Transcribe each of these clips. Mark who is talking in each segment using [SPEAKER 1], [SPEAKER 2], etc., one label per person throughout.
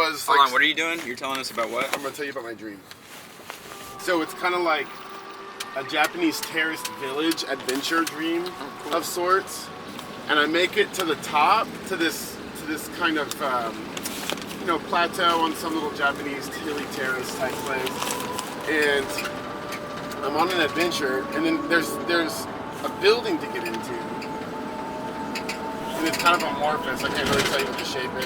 [SPEAKER 1] was
[SPEAKER 2] Hold
[SPEAKER 1] like...
[SPEAKER 2] on, what are you doing? You're telling us about what?
[SPEAKER 1] I'm going to tell you about my dream. So it's kind of like a Japanese terraced village adventure dream of sorts. And I make it to the top, to this kind of, you know, plateau on some little Japanese hilly terrace type place. And I'm on an adventure, and then there's a building to get into. And it's kind of amorphous, I can't really tell you what the shape is.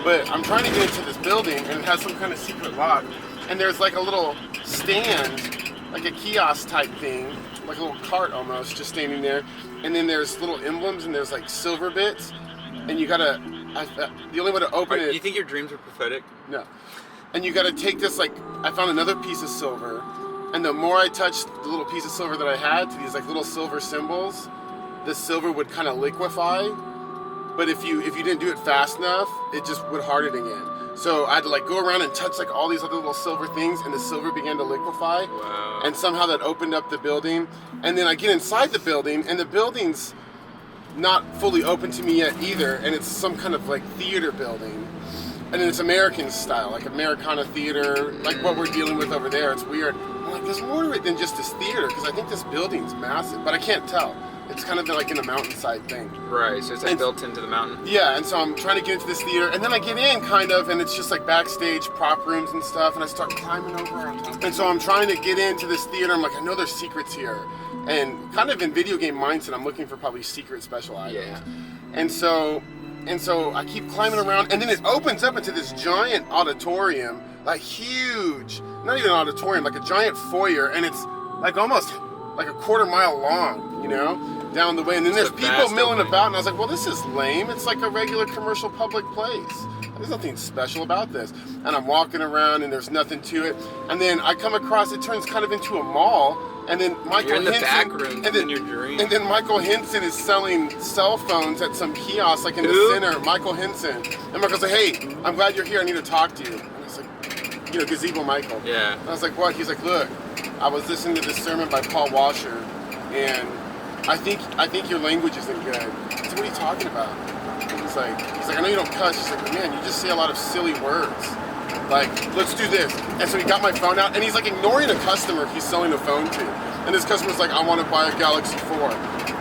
[SPEAKER 1] But I'm trying to get into this building, and it has some kind of secret lock. And there's like a little stand, like a kiosk type thing, like a little cart almost, just standing there. And then there's little emblems, and there's like silver bits. And you gotta, the only way to open it...
[SPEAKER 2] Do you think your dreams are prophetic?
[SPEAKER 1] No. And you gotta take this, like, I found another piece of silver. And the more I touched the little piece of silver that I had to these like little silver symbols, the silver would kind of liquefy. But if you didn't do it fast enough, it just would harden again. So I had to like go around and touch like all these other little silver things, and the silver began to liquefy.
[SPEAKER 2] Wow.
[SPEAKER 1] And somehow that opened up the building. And then I get inside the building, and the building's not fully open to me yet either. And it's some kind of like theater building. And then it's American style, like Americana theater, like what we're dealing with over there. It's weird. I'm like, there's more to it than just this theater, because I think this building's massive, but I can't tell. It's kind of like in a mountainside thing.
[SPEAKER 2] Right, so it's like built into the mountain.
[SPEAKER 1] Yeah, and so I'm trying to get into this theater, and then I get in kind of, and it's just like backstage prop rooms and stuff, and I start climbing over on top. And so I'm trying to get into this theater. I'm like, I know there's secrets here. And kind of in video game mindset, I'm looking for probably secret special items.
[SPEAKER 2] Yeah.
[SPEAKER 1] And so I keep climbing around, and then it opens up into this giant auditorium, like huge, not even an auditorium, like a giant foyer, and it's like almost like a quarter-mile long, you know, down the way. And then there's people milling about, and I was like, well, this is lame. It's like a regular commercial public place. There's nothing special about this. And I'm walking around, and there's nothing to it. And then I come across, it turns kind of into a mall. And then Michael Henson, and then Michael Henson is selling cell phones at some kiosk, like in the center. Michael Henson, and Michael's like, "Hey, I'm glad you're here. I need to talk to you." And I was like, "You know, Gazebo Michael."
[SPEAKER 2] Yeah.
[SPEAKER 1] And I was like, "What?" He's like, "Look, I was listening to this sermon by Paul Washer, and I think your language isn't good." I said, "What are you talking about?" And he's like, "I know you don't cuss." He's like, "Man, you just say a lot of silly words. Like, let's do this." And so he got my phone out, and he's like ignoring a customer he's selling a phone to. And this customer's like, "I want to buy a Galaxy 4.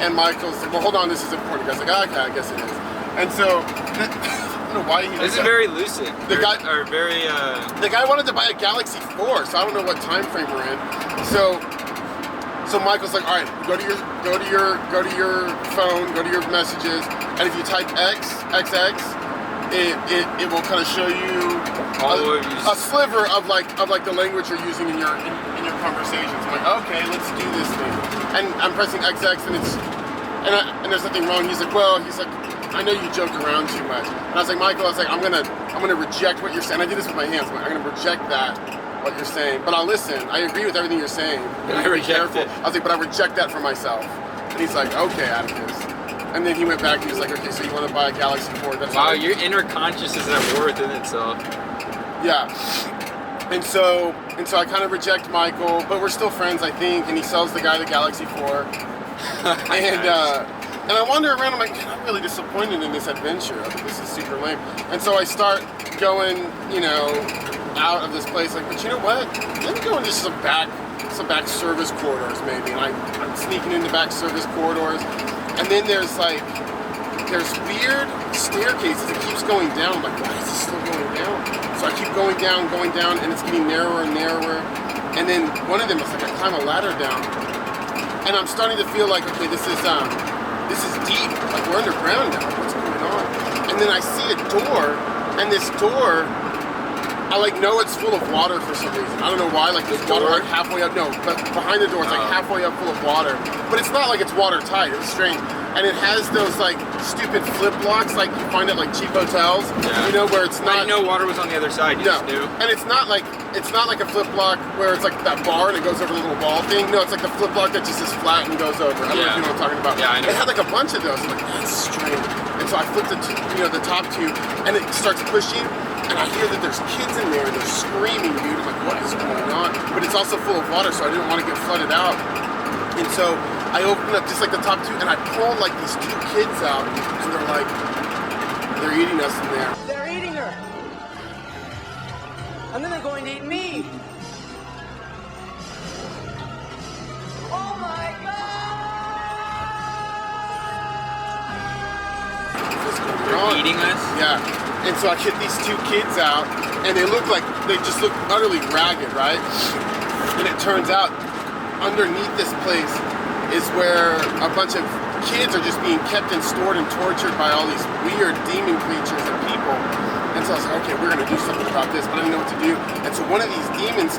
[SPEAKER 1] And Michael's like, "Well, hold on, this is important." The guy's like, "Okay, I guess it is." And so, I don't know why he...
[SPEAKER 2] This is very lucid.
[SPEAKER 1] The guy wanted to buy a Galaxy 4, so I don't know what time frame we're in. So Michael's like, "All right, go to your phone, go to your messages, and if you type XX, it will kind of show you a sliver of like the language you're using in your conversations." I'm like, "Okay, let's do this thing." And I'm pressing XX, and there's nothing wrong. He's like, "I know you joke around too much." And I was like, "Michael, I'm gonna reject what you're saying." I did this with my hands. I'm gonna reject what you're saying, but I'll listen. I agree with everything you're saying. Be careful. I was like, "But I reject that for myself." And he's like, "Okay, Atticus." And then he went back and he was like, "Okay, so you want to buy a Galaxy 4? That's
[SPEAKER 2] wow, your inner conscious is at war within itself."
[SPEAKER 1] Yeah. And so I kind of reject Michael, but we're still friends, I think. And he sells the guy the Galaxy 4. And I wander around. I'm like, "Man, I'm really disappointed in this adventure. I think this is super lame." And so I start going, you know, out of this place. Like, but you know what? Let me go into some back service corridors maybe. And I'm sneaking into back service corridors. And then there's weird staircases. It keeps going down. I'm like, why is this still going down? So I keep going down, and it's getting narrower and narrower. And then one of them is like I climb a ladder down, and I'm starting to feel like, okay, this is deep. Like we're underground now. What's going on? And then I see a door, and this door, I know it's full of water for some reason. I don't know why. Like there's water like halfway up. No, but behind the door it's like halfway up full of water. But it's not like it's watertight. It's strange. And it has those like stupid flip blocks like you find at like cheap hotels. Yeah. You know, where it's not.
[SPEAKER 2] I didn't know water was on the other side. You just knew.
[SPEAKER 1] And it's not like a flip block where it's like that bar and it goes over the little wall thing. No, it's like the flip block that just is flat and goes over. I don't know if you know what I'm talking about.
[SPEAKER 2] Yeah, I know.
[SPEAKER 1] It had like a bunch of those. I'm like, that's strange. And so I flipped the top two, and it starts pushing. And I hear that there's kids in there and they're screaming, dude. I'm like, what is going on? But it's also full of water, so I didn't want to get flooded out. And so I opened up just like the top two, and I pulled like these two kids out, and they're eating us in there.
[SPEAKER 3] They're eating her. and then they're going to eat me. Oh my God!
[SPEAKER 2] They're eating us?
[SPEAKER 1] Yeah. And so I get these two kids out, and they look utterly ragged, right? And it turns out, underneath this place is where a bunch of kids are just being kept and stored and tortured by all these weird demon creatures and people. And so I was like, okay, we're gonna do something about this, but I didn't know what to do. And so one of these demons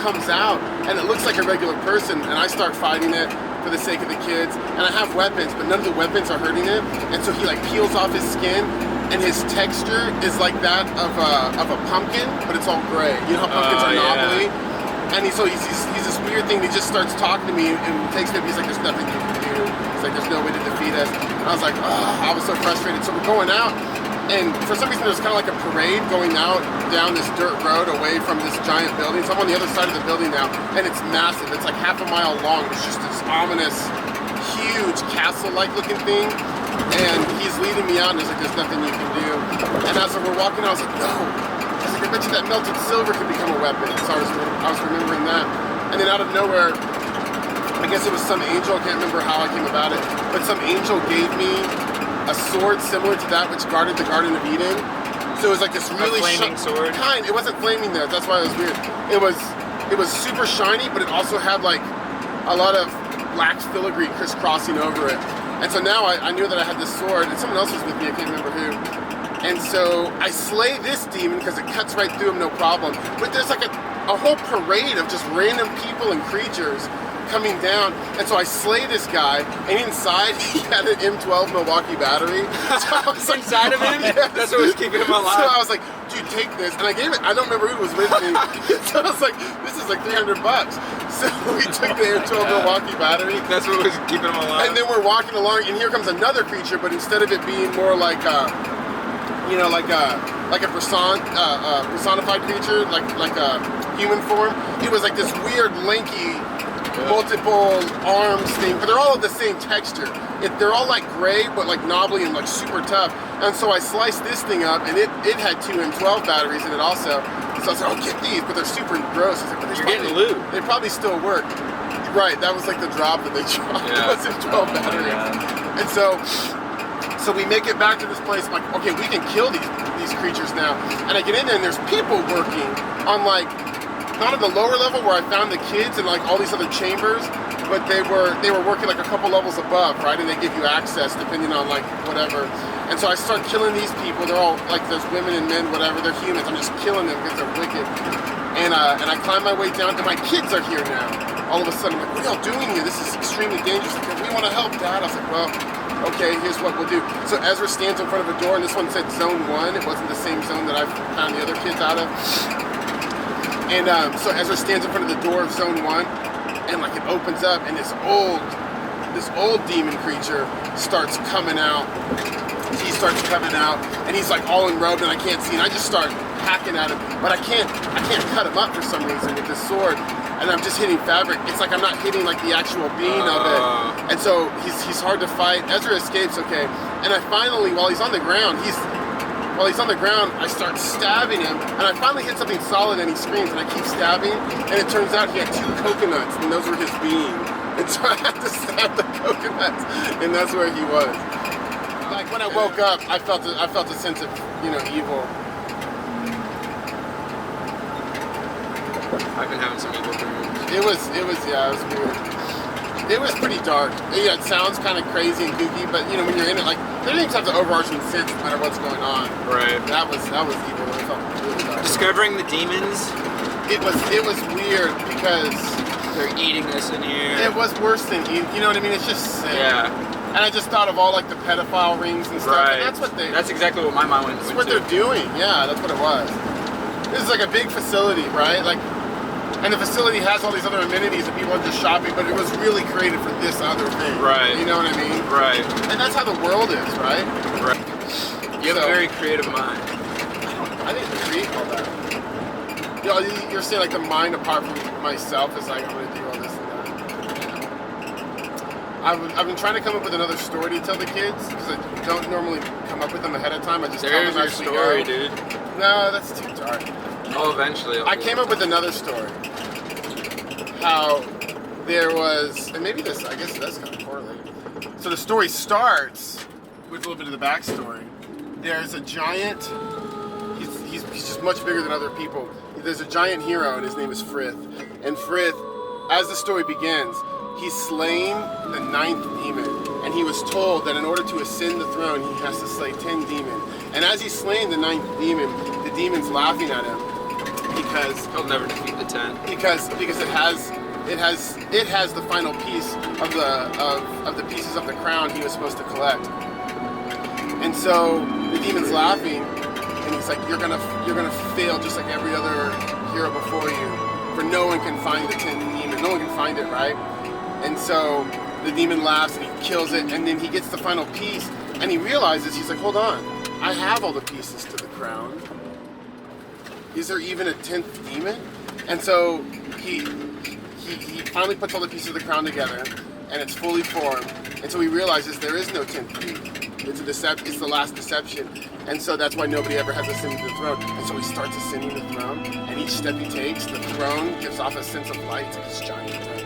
[SPEAKER 1] comes out, and it looks like a regular person, and I start fighting it for the sake of the kids. And I have weapons, but none of the weapons are hurting it. And so he peels off his skin, and his texture is like that of a pumpkin, but it's all gray. You know how pumpkins are knobbly? And he's this weird thing. He just starts talking to me and takes me up. He's like, there's nothing you can do. He's like, there's no way to defeat us. And I was like, oh, I was so frustrated. So we're going out, and for some reason there's kind of like a parade going out down this dirt road away from this giant building. So I'm on the other side of the building now, and it's massive. It's like half a mile long. It's just this ominous, huge castle-like looking thing. And he's leading me out, and there's nothing you can do. And as we're walking, I was like, no. I was like, I bet you that melted silver could become a weapon. So I was remembering that. And then out of nowhere, I guess it was some angel, I can't remember how I came about it, but some angel gave me a sword similar to that which guarded the Garden of Eden. So it was like this really
[SPEAKER 2] flaming sword?
[SPEAKER 1] It wasn't flaming though, that's why it was weird. It was super shiny, but it also had a lot of black filigree crisscrossing over it. And so now I knew that I had this sword, and someone else was with me, I can't remember who. And so I slay this demon because it cuts right through him, no problem. But there's a whole parade of just random people and creatures coming down. And so I slay this guy, and inside he had an M12 Milwaukee battery. So I was
[SPEAKER 2] Inside of him?
[SPEAKER 1] Yes.
[SPEAKER 2] That's what was keeping him alive.
[SPEAKER 1] So I was like, dude, take this. And I gave it, I don't remember who was with me. So I was like, this is like $300. So we took the M12 Milwaukee battery.
[SPEAKER 2] That's what was keeping him alive.
[SPEAKER 1] And then we're walking along, and here comes another creature, but instead of it being more like a personified creature, like a human form, it was like this weird, lanky, multiple arms thing, but they're all of the same texture. They're all gray, but knobbly and super tough. And so I sliced this thing up, and it had two M12 batteries in it also. So I was like, oh, get these, but they're super gross. I was like, but
[SPEAKER 2] you're getting loot.
[SPEAKER 1] They probably still work. Right, that was the drop that they dropped.
[SPEAKER 2] Yeah.
[SPEAKER 1] It was M12 batteries.
[SPEAKER 2] Yeah.
[SPEAKER 1] And so we make it back to this place. I'm like, okay, we can kill these creatures now. And I get in there, and there's people working on not at the lower level where I found the kids and all these other chambers, but they were working a couple levels above, right? And they give you access depending on whatever. And so I start killing these people. They're all there's women and men, whatever. They're humans. I'm just killing them because they're wicked. And I climb my way down, and my kids are here now. All of a sudden, I'm like, what are y'all doing here? This is extremely dangerous. We want to help, Dad. I was like, well, okay, here's what we'll do. So Ezra stands in front of a door, and this one said Zone 1. It wasn't the same zone that I found the other kids out of. And so Ezra stands in front of the door of Zone 1, and it opens up, and this old demon creature starts coming out. He starts coming out, and he's all enrobed, and I can't see, and I just start hacking at him, but I can't cut him up for some reason with this sword, and I'm just hitting fabric. It's I'm not hitting the actual being of it, and so he's hard to fight. Ezra escapes, okay, and I finally, while he's on the ground, I start stabbing him, and I finally hit something solid, and he screams, and I keep stabbing, and it turns out he had two coconuts, and those were his being, and so I had to stab the coconuts, and that's where he was. When I woke up, I felt a sense of evil.
[SPEAKER 2] I've been having some evil dreams.
[SPEAKER 1] It was weird. It was pretty dark. Yeah, it sounds kind of crazy and kooky, but when you're in it, there didn't have the overarching sense no matter what's going on.
[SPEAKER 2] Right.
[SPEAKER 1] That was evil. It felt really dark.
[SPEAKER 2] Discovering the demons.
[SPEAKER 1] It was weird because
[SPEAKER 2] they're eating us in here.
[SPEAKER 1] It was worse than eating. You know what I mean? It's just sick.
[SPEAKER 2] Yeah.
[SPEAKER 1] And I just thought of all the pedophile rings and stuff.
[SPEAKER 2] Right.
[SPEAKER 1] And
[SPEAKER 2] that's exactly what my mind went to.
[SPEAKER 1] That's what they're doing. Yeah, that's what it was. This is a big facility, right? And the facility has all these other amenities and people are just shopping, but it was really created for this other thing.
[SPEAKER 2] Right.
[SPEAKER 1] You know what I mean?
[SPEAKER 2] Right.
[SPEAKER 1] And that's how the world is, right?
[SPEAKER 2] Right. You have a very creative mind.
[SPEAKER 1] I didn't create all that. You're saying the mind apart from myself is I'm going to do all this and that. I've been trying to come up with another story to tell the kids because I don't normally come up with them ahead of time. I just tell them as we go.
[SPEAKER 2] There's your story, dude.
[SPEAKER 1] No, that's too dark.
[SPEAKER 2] Oh, eventually.
[SPEAKER 1] I came up with another story. How there was, and maybe this, I guess that's kind of correlated. So the story starts with a little bit of the backstory. There's a giant, he's just much bigger than other people. There's a giant hero and his name is Frith. And Frith, as the story begins, he's slain the 9th demon. And he was told that in order to ascend the throne, he has to slay 10 demons. And as he's slaying the 9th demon, the demon's laughing at him because
[SPEAKER 2] he'll never defeat the 10.
[SPEAKER 1] Because it has the final piece of the pieces of the crown he was supposed to collect. And so the demon's laughing, and he's like, "You're gonna fail just like every other hero before you, for no one can find the 10th demon. No one can find it, right?" And so the demon laughs and he kills it, and then he gets the final piece, and he realizes, he's like, "Hold on, I have all the pieces to the crown. Is there even a 10th demon?" And so he finally puts all the pieces of the crown together, and it's fully formed. And so he realizes there is no 10th demon. It's the last deception. And so that's why nobody ever has ascended to the throne. And so he starts ascending the throne, and each step he takes, the throne gives off a sense of light. It's like this giant throne.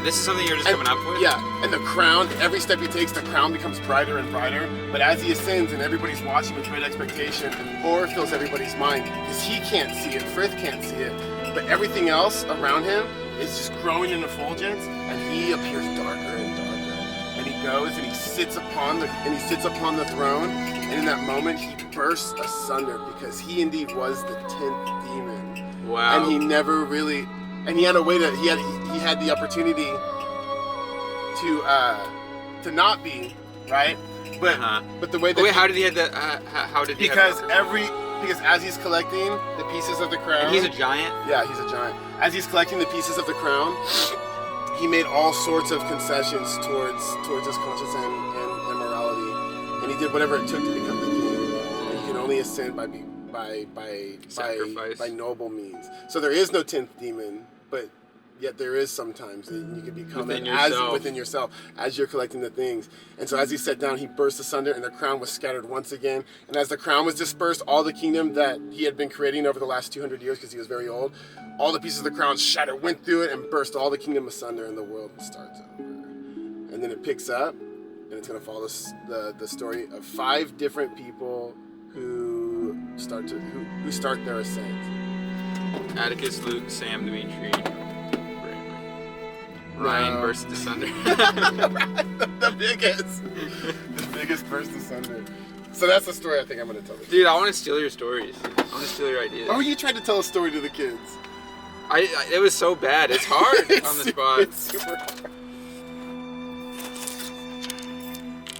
[SPEAKER 2] This is something you're just coming up with?
[SPEAKER 1] Yeah, and the crown, every step he takes, the crown becomes brighter and brighter. But as he ascends and everybody's watching with great expectation, horror fills everybody's mind because he can't see it, Frith can't see it. But everything else around him is just growing in effulgence, and he appears darker and darker. And he goes and he sits upon the throne, and in that moment he bursts asunder because he indeed was the 10th demon.
[SPEAKER 2] Wow.
[SPEAKER 1] And he never really, and he had a way to, he had the opportunity to not be, right? But the way that
[SPEAKER 2] how did he have that? How did he?
[SPEAKER 1] Because as he's collecting the pieces of the crown,
[SPEAKER 2] and he's a giant.
[SPEAKER 1] Yeah, he's a giant. As he's collecting the pieces of the crown, he made all sorts of concessions towards his conscience and morality, and he did whatever it took to become the king. And you can only ascend by noble means. So there is no 10th demon, but yet there is sometimes that you can become within yourself as you're collecting the things. And so as he sat down, he burst asunder, and the crown was scattered once again. And as the crown was dispersed, all the kingdom that he had been creating over the last 200 years, because he was very old, all the pieces of the crown shattered, went through it, and burst all the kingdom asunder, and the world starts over. And then it picks up, and it's going to follow the story of 5 different people who start their ascent.
[SPEAKER 2] Atticus, Luke, Sam, Dimitri, Ryan burst asunder.
[SPEAKER 1] the biggest burst asunder. So that's the story I think I'm going to tell.
[SPEAKER 2] Dude, I want to steal your stories. I want to steal your ideas.
[SPEAKER 1] Oh, you tried to tell a story to the kids.
[SPEAKER 2] It was so bad. It's hard on the spot.
[SPEAKER 1] It's super hard.